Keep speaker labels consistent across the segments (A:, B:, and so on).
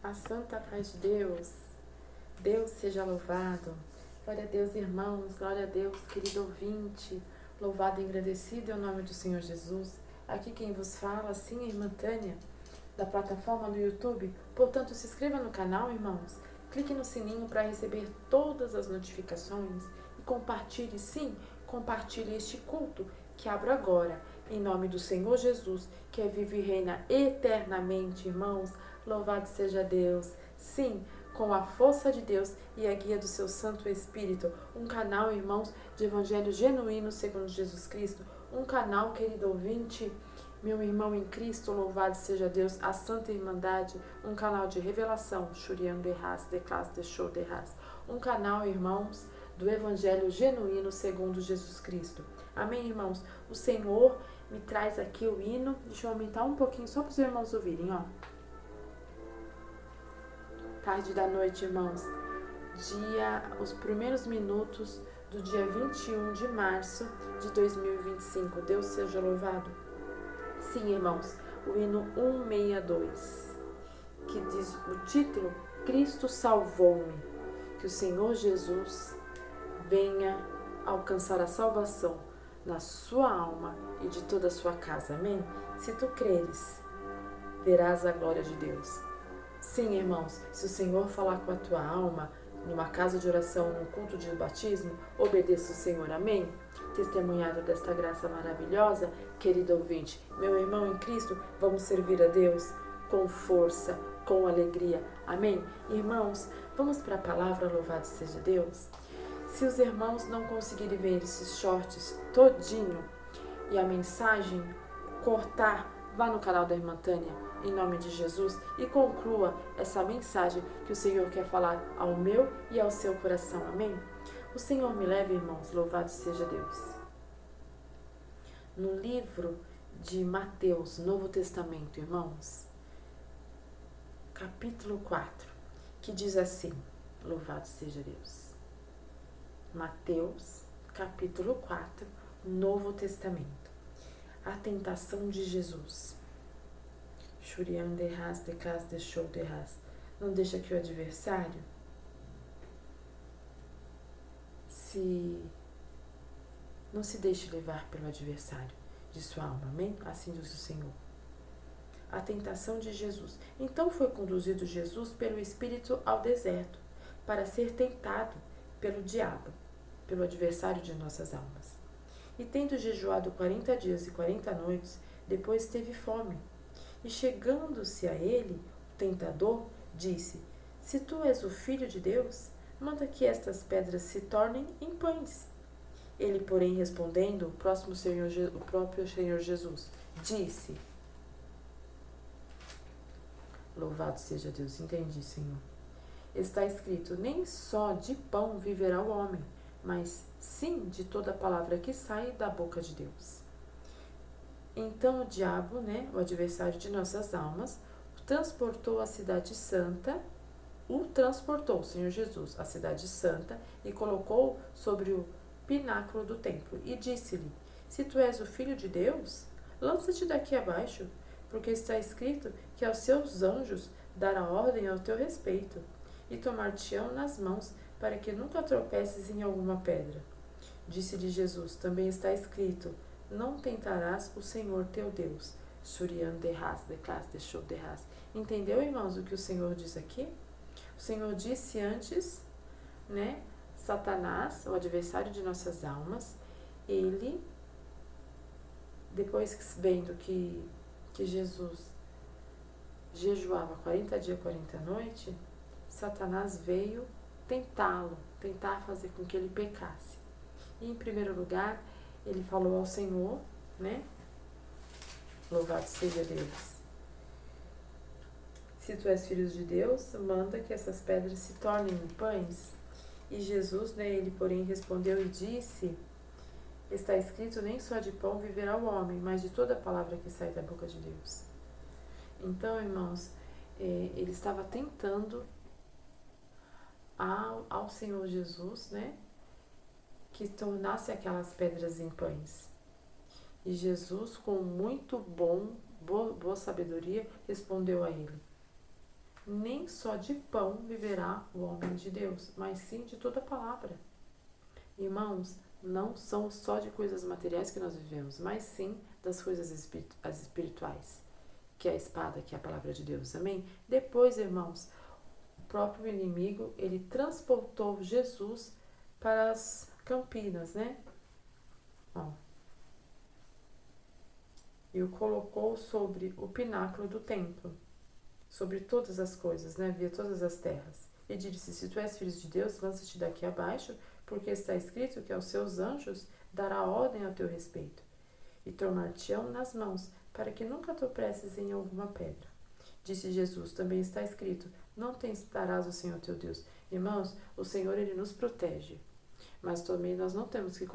A: A santa paz de Deus. Deus seja louvado. Glória a Deus, irmãos. Glória a Deus, querido ouvinte. Louvado e agradecido é o nome do Senhor Jesus. Aqui quem vos fala, sim, a irmã Tânia, da plataforma do YouTube. Portanto, se inscreva no canal, irmãos. Clique no sininho para receber todas as notificações. E compartilhe, sim, compartilhe este culto que abro agora. Em nome do Senhor Jesus, que é vive e reina eternamente, irmãos. Louvado seja Deus. Sim, com a força de Deus e a guia do seu Santo Espírito. Um canal, irmãos, de evangelho genuíno segundo Jesus Cristo. Um canal, querido ouvinte, meu irmão em Cristo, louvado seja Deus, a Santa Irmandade. Um canal de revelação, Shurian de Haas, de Classe de Show de Haas. Um canal, irmãos, do evangelho genuíno segundo Jesus Cristo. Amém, irmãos? O Senhor me traz aqui o hino. Deixa eu aumentar um pouquinho só para os irmãos ouvirem, ó. Tarde da noite, irmãos. Os primeiros minutos do dia 21 de março de 2025. Deus seja louvado. Sim, irmãos, o hino 162, que diz o título, Cristo salvou-me. Que o Senhor Jesus venha alcançar a salvação na sua alma e de toda a sua casa. Amém? Se tu creres, verás a glória de Deus. Sim, irmãos, se o Senhor falar com a tua alma, numa casa de oração, num culto de batismo, obedeça o Senhor, amém? Testemunhado desta graça maravilhosa, querido ouvinte, meu irmão em Cristo, vamos servir a Deus com força, com alegria, amém? Irmãos, vamos para a palavra, louvado seja Deus. Se os irmãos não conseguirem ver esses shorts todinho e a mensagem cortar, vá no canal da irmã Tânia, em nome de Jesus, e conclua essa mensagem que o Senhor quer falar ao meu e ao seu coração. Amém? O Senhor me leva, irmãos, louvado seja Deus. No livro de Mateus, Novo Testamento, irmãos, capítulo 4, que diz assim, louvado seja Deus. Mateus, capítulo 4, Novo Testamento. A tentação de Jesus. Shurian de Haas, de Classe de Show de Haas. Não deixa que o adversário não se deixe levar pelo adversário de sua alma. Amém? Assim diz o Senhor. A tentação de Jesus. Então foi conduzido Jesus pelo Espírito ao deserto, para ser tentado pelo diabo, pelo adversário de nossas almas. E tendo jejuado 40 dias e 40 noites, depois teve fome. E chegando-se a ele, o tentador disse, se tu és o Filho de Deus, manda que estas pedras se tornem em pães. Ele, porém, respondendo, o próprio Senhor Jesus, disse, louvado seja Deus, entendi, Senhor. Está escrito, nem só de pão viverá o homem, mas sim de toda a palavra que sai da boca de Deus. Então o diabo, o adversário de nossas almas, transportou a cidade santa, o Senhor Jesus, a cidade santa, e colocou sobre o pináculo do templo, e disse-lhe, se tu és o Filho de Deus, lança-te daqui abaixo, porque está escrito que aos seus anjos dará ordem ao teu respeito, e tomar-te-ão nas mãos, para que nunca tropeces em alguma pedra. Disse-lhe Jesus, também está escrito, não tentarás o Senhor teu Deus. Shurian de Haas, de Classe de Show de Haas. Entendeu, irmãos, o que o Senhor diz aqui? O Senhor disse antes, Satanás, o adversário de nossas almas, ele, depois vendo que Jesus jejuava 40 dias e 40 noites, Satanás veio tentá-lo, tentar fazer com que ele pecasse. E, em primeiro lugar, ele falou ao Senhor, louvado seja Deus. Se tu és filho de Deus, manda que essas pedras se tornem em pães. E Jesus, ele porém respondeu e disse, está escrito, nem só de pão viverá o homem, mas de toda a palavra que sai da boca de Deus. Então, irmãos, ele estava tentando ao Senhor Jesus, que tornasse aquelas pedras em pães. E Jesus, com muito boa sabedoria, respondeu a ele, nem só de pão viverá o homem de Deus, mas sim de toda palavra. Irmãos, não são só de coisas materiais que nós vivemos, mas sim das coisas espirituais, que é a espada, que é a palavra de Deus. Amém? Depois, irmãos, o próprio inimigo, ele transportou Jesus para as Campinas, né? Ó, e o colocou sobre o pináculo do templo, sobre todas as coisas, né? Via todas as terras. E disse: se tu és filho de Deus, lança-te daqui abaixo, porque está escrito que aos seus anjos dará ordem a teu respeito, e tornar-te-ão nas mãos, para que nunca tropeces em alguma pedra. Disse Jesus: também está escrito: não tentarás o Senhor teu Deus. Irmãos, o Senhor, ele nos protege, mas também nós não temos que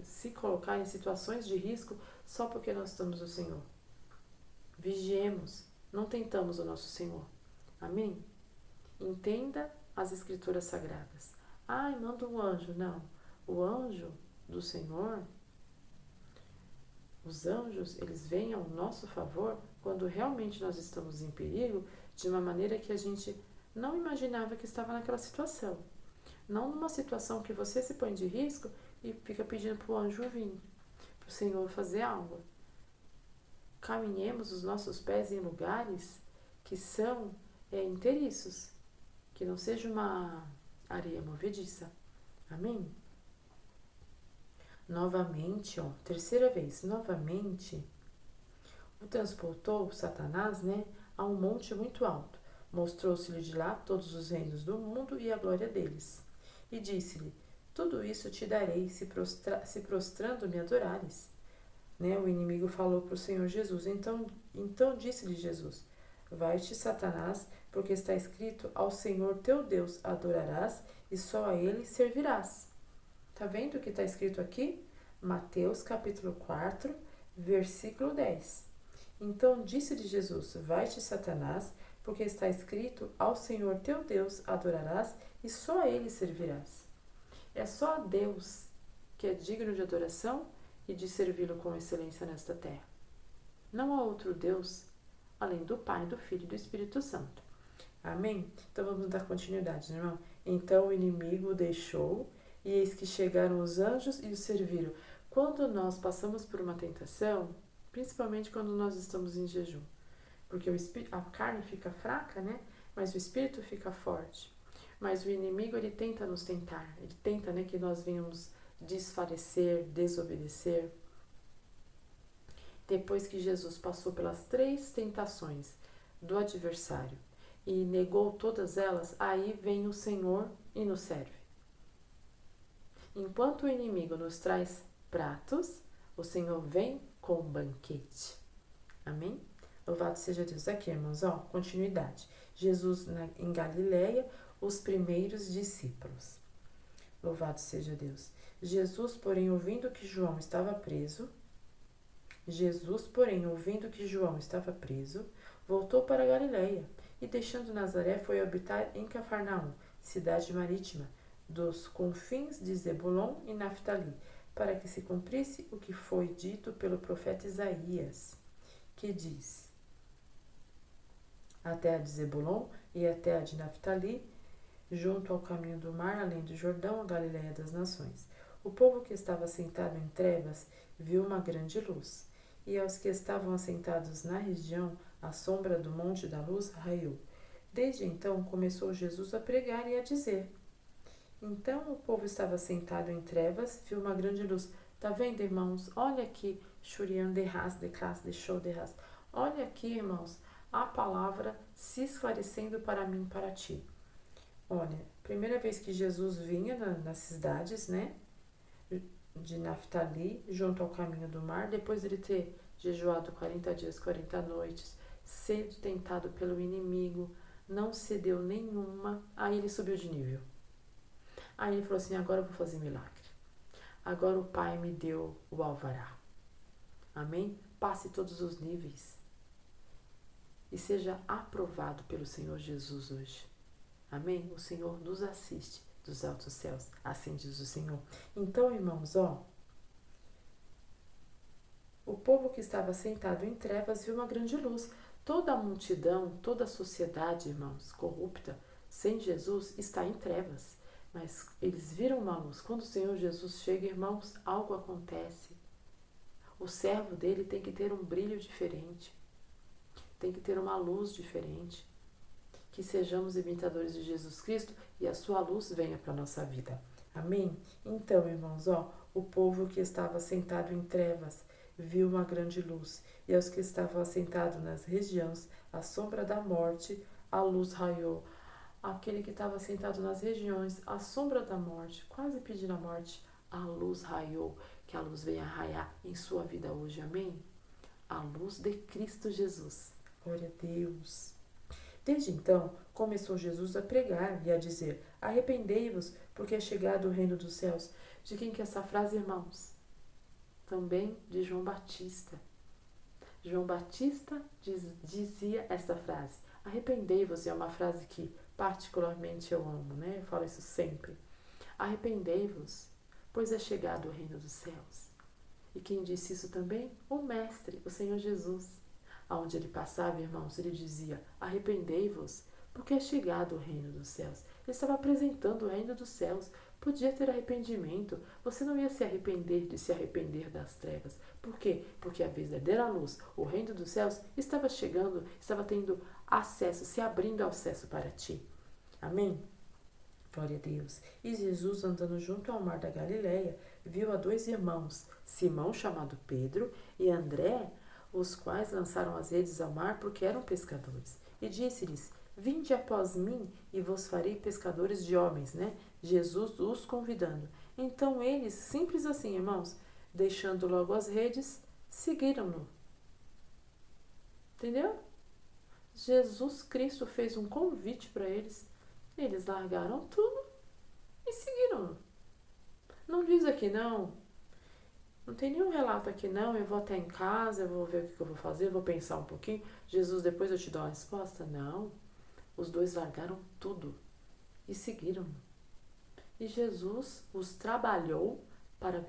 A: se colocar em situações de risco só porque nós estamos o Senhor. Vigiemos, não tentamos o nosso Senhor. Amém? Entenda as escrituras sagradas. Ai, manda um anjo. Não. O anjo do Senhor, os anjos, eles vêm ao nosso favor quando realmente nós estamos em perigo, de uma maneira que a gente não imaginava que estava naquela situação. Não numa situação que você se põe de risco e fica pedindo para o anjo vir, para o Senhor fazer algo. Caminhemos os nossos pés em lugares que são inteiriços, que não seja uma areia movediça. Amém? Novamente, terceira vez, novamente, o transportou Satanás, né, a um monte muito alto. Mostrou-se-lhe de lá todos os reinos do mundo e a glória deles. E disse-lhe: tudo isso te darei se prostrando me adorares. Né, o inimigo falou para o Senhor Jesus. Então disse-lhe Jesus: vai-te, Satanás, porque está escrito: ao Senhor teu Deus adorarás e só a ele servirás. Tá vendo o que está escrito aqui? Mateus capítulo 4, versículo 10. Então disse-lhe Jesus: vai-te, Satanás, porque está escrito: ao Senhor teu Deus adorarás e só a ele servirás. É só a Deus que é digno de adoração e de servi-lo com excelência nesta terra. Não há outro Deus além do Pai, do Filho e do Espírito Santo. Amém? Então vamos dar continuidade, né, irmão? Então o inimigo o deixou, e eis que chegaram os anjos e o serviram. Quando nós passamos por uma tentação, principalmente quando nós estamos em jejum, porque a carne fica fraca, né? Mas o espírito fica forte. Mas o inimigo, ele tenta nos tentar, ele tenta, né, que nós venhamos desfalecer, desobedecer. Depois que Jesus passou pelas 3 tentações do adversário e negou todas elas, aí vem o Senhor e nos serve. Enquanto o inimigo nos traz pratos, o Senhor vem com um banquete. Amém? Louvado seja Deus. Aqui, irmãos, continuidade. Jesus em Galileia, os primeiros discípulos. Louvado seja Deus. Jesus, porém, ouvindo que João estava preso, voltou para Galileia e, deixando Nazaré, foi habitar em Cafarnaum, cidade marítima, dos confins de Zebulon e Naftali, para que se cumprisse o que foi dito pelo profeta Isaías, que diz: a terra de Zebulon e a terra de Naftali, junto ao caminho do mar, além do Jordão, a Galileia das nações. O povo que estava sentado em trevas viu uma grande luz, e aos que estavam assentados na região, à sombra do monte da luz, raiou. Desde então começou Jesus a pregar e a dizer. Então o povo estava sentado em trevas, viu uma grande luz. Tá vendo, irmãos? Olha aqui, Shurian de Ras, de Klas, de Show de Ras. Olha aqui, irmãos, a palavra se esclarecendo para mim e para ti. Olha, primeira vez que Jesus vinha nas cidades, né, de Naftali, junto ao caminho do mar, depois de ele ter jejuado 40 dias, 40 noites, sendo tentado pelo inimigo, não cedeu nenhuma, aí ele subiu de nível. Aí ele falou assim: agora eu vou fazer milagre. Agora o Pai me deu o alvará. Amém? Passe todos os níveis e seja aprovado pelo Senhor Jesus hoje. Amém? O Senhor nos assiste dos altos céus, assim diz o Senhor. Então, irmãos, o povo que estava sentado em trevas viu uma grande luz. Toda a multidão, toda a sociedade, irmãos, corrupta, sem Jesus, está em trevas. Mas eles viram uma luz. Quando o Senhor Jesus chega, irmãos, algo acontece. O servo dele tem que ter um brilho diferente. Tem que ter uma luz diferente. Que sejamos imitadores de Jesus Cristo e a sua luz venha para a nossa vida. Amém? Então, irmãos, o povo que estava sentado em trevas viu uma grande luz, e aos que estavam assentados nas regiões, à sombra da morte, a luz raiou. Aquele que estava sentado nas regiões, à sombra da morte, quase pedindo a morte, a luz raiou. Que a luz venha raiar em sua vida hoje, amém? A luz de Cristo Jesus. Glória a Deus. Desde então, começou Jesus a pregar e a dizer: arrependei-vos, porque é chegado o reino dos céus. De quem que é essa frase, irmãos? Também de João Batista. João Batista dizia essa frase. Arrependei-vos é uma frase que particularmente eu amo, né? Eu falo isso sempre. Arrependei-vos, pois é chegado o reino dos céus. E quem disse isso também? O Mestre, o Senhor Jesus. Aonde ele passava, irmãos, ele dizia: arrependei-vos, porque é chegado o reino dos céus. Ele estava apresentando o reino dos céus. Podia ter arrependimento. Você não ia se arrepender de se arrepender das trevas. Por quê? Porque a verdadeira luz, o reino dos céus, estava chegando, estava tendo acesso, se abrindo acesso para ti. Amém? Glória a Deus. E Jesus, andando junto ao mar da Galileia, viu a dois irmãos, Simão, chamado Pedro, e André, os quais lançaram as redes ao mar porque eram pescadores. E disse-lhes: vinde após mim e vos farei pescadores de homens, né? Jesus os convidando. Então eles, simples assim, irmãos, deixando logo as redes, seguiram-no. Entendeu? Jesus Cristo fez um convite para eles. Eles largaram tudo e seguiram-no. Não diz aqui não. Não tem nenhum relato aqui não. Eu vou até em casa, eu vou ver o que eu vou fazer, vou pensar um pouquinho. Jesus, depois eu te dou uma resposta. Não. Os dois largaram tudo e seguiram-no. E Jesus os trabalhou para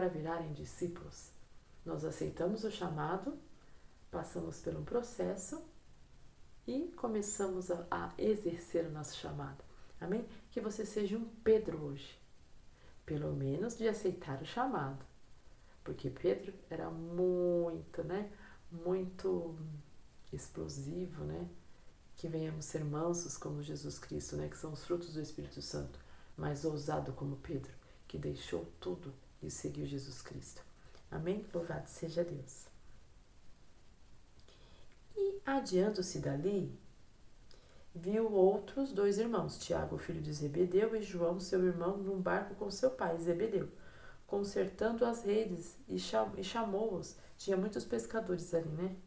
A: virarem discípulos. Nós aceitamos o chamado, passamos por um processo e começamos a exercer o nosso chamado. Amém? Que você seja um Pedro hoje. Pelo menos de aceitar o chamado. Porque Pedro era muito, muito explosivo, Que venhamos ser mansos como Jesus Cristo, Que são os frutos do Espírito Santo. Mas ousado como Pedro, que deixou tudo e seguiu Jesus Cristo. Amém? Louvado seja Deus. E adiando-se dali, viu outros dois irmãos, Tiago, filho de Zebedeu, e João, seu irmão, num barco com seu pai, Zebedeu, consertando as redes, e chamou-os. Tinha muitos pescadores ali,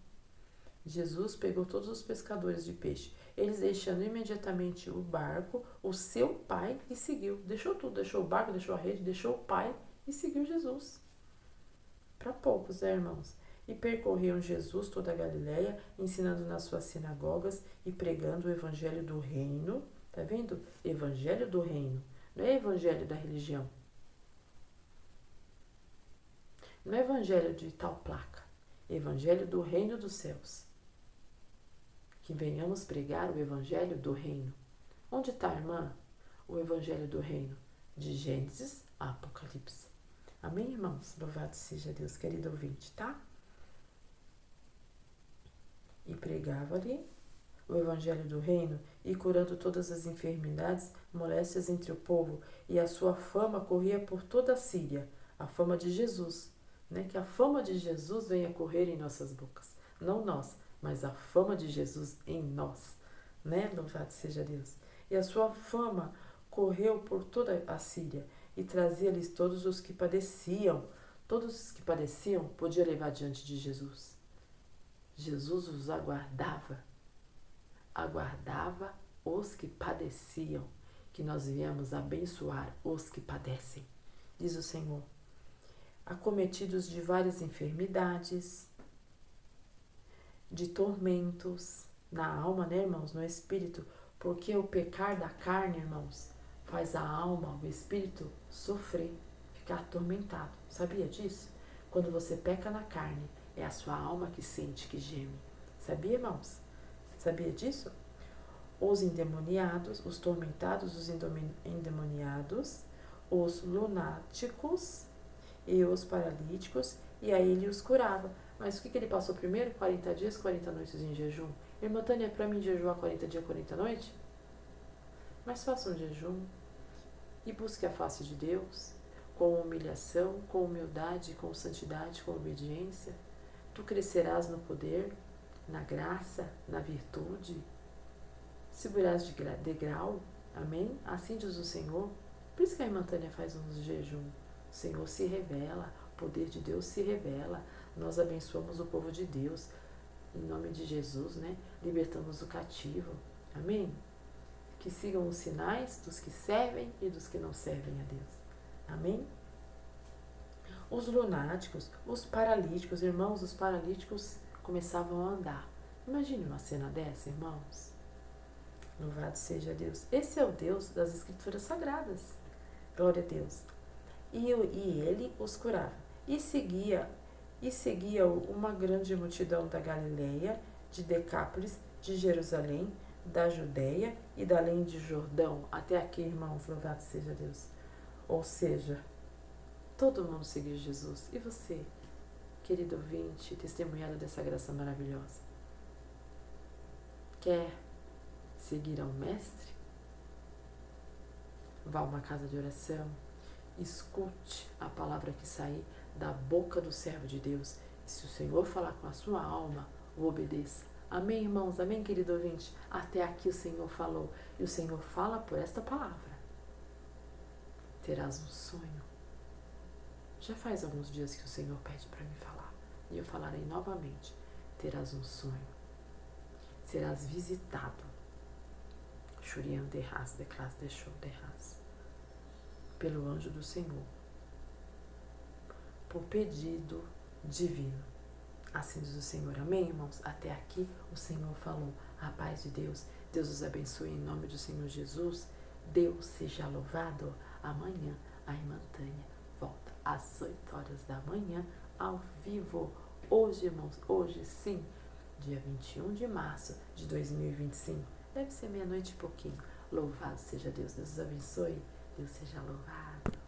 A: Jesus pegou todos os pescadores de peixe. Eles deixando imediatamente o barco, o seu pai, e seguiu. Deixou tudo, deixou o barco, deixou a rede, deixou o pai e seguiu Jesus. Para poucos, irmãos? E percorriam Jesus toda a Galileia, ensinando nas suas sinagogas e pregando o evangelho do reino. Tá vendo? Evangelho do reino. Não é evangelho da religião. Não é evangelho de tal placa. Evangelho do reino dos céus. Que venhamos pregar o evangelho do reino. Onde está, irmã? O evangelho do reino. De Gênesis a Apocalipse. Amém, irmãos? Louvado seja Deus, querido ouvinte, tá? E pregava ali o evangelho do reino e curando todas as enfermidades, moléstias entre o povo. E a sua fama corria por toda a Síria. A fama de Jesus. Que a fama de Jesus venha correr em nossas bocas. Não nós, mas a fama de Jesus em nós. Louvado seja Deus. E a sua fama correu por toda a Síria e trazia-lhes todos os que padeciam. Todos os que padeciam podia levar diante de Jesus. Jesus os aguardava. Aguardava os que padeciam, que nós viemos abençoar os que padecem. Diz o Senhor. Acometidos de várias enfermidades, de tormentos na alma, irmãos, no espírito, porque o pecar da carne, irmãos, faz a alma, o espírito, sofrer, ficar atormentado. Sabia disso? Quando você peca na carne, é a sua alma que sente, que geme. Sabia, irmãos? Sabia disso? Os endemoniados, os tormentados, os endemoniados, os lunáticos e os paralíticos, e aí ele os curava. Mas o que ele passou primeiro? 40 dias, 40 noites em jejum. Irmã Tânia, é para mim jejuar 40 dias, 40 noites? Mas faça um jejum e busque a face de Deus, com humilhação, com humildade, com santidade, com obediência. Tu crescerás no poder, na graça, na virtude. Subirás de degrau, amém? Assim diz o Senhor. Por isso que a irmã Tânia faz uns jejum. O Senhor se revela, o poder de Deus se revela. Nós abençoamos o povo de Deus, em nome de Jesus, né? Libertamos o cativo, amém? Que sigam os sinais dos que servem e dos que não servem a Deus, amém? Os lunáticos, os paralíticos, irmãos, os paralíticos começavam a andar. Imagine uma cena dessa, irmãos. Louvado seja Deus. Esse é o Deus das Escrituras Sagradas. Glória a Deus. E ele os curava. E seguia uma grande multidão da Galileia, de Decápolis, de Jerusalém, da Judéia e da além de Jordão. Até aqui, irmãos, louvado seja Deus. Ou seja, todo mundo seguiu Jesus. E você, querido ouvinte, testemunhado dessa graça maravilhosa? Quer seguir ao Mestre? Vá a uma casa de oração, escute a palavra que sair da boca do servo de Deus. E se o Senhor falar com a sua alma, o obedeça. Amém, irmãos? Amém, querido ouvinte? Até aqui o Senhor falou. E o Senhor fala por esta palavra. Terás um sonho. Já faz alguns dias que o Senhor pede para me falar. E eu falarei novamente. Terás um sonho. Serás visitado. Shurian derras, declas deixou derras. Pelo anjo do Senhor. Por pedido divino. Assim diz o Senhor. Amém, irmãos? Até aqui o Senhor falou. A paz de Deus. Deus os abençoe em nome do Senhor Jesus. Deus seja louvado. Amanhã a irmã Tânia volta às 8 horas da manhã, ao vivo. Hoje, irmãos, hoje sim, dia 21 de março de 2025. Deve ser meia-noite e pouquinho. Louvado seja Deus. Deus os abençoe. Deus seja louvado.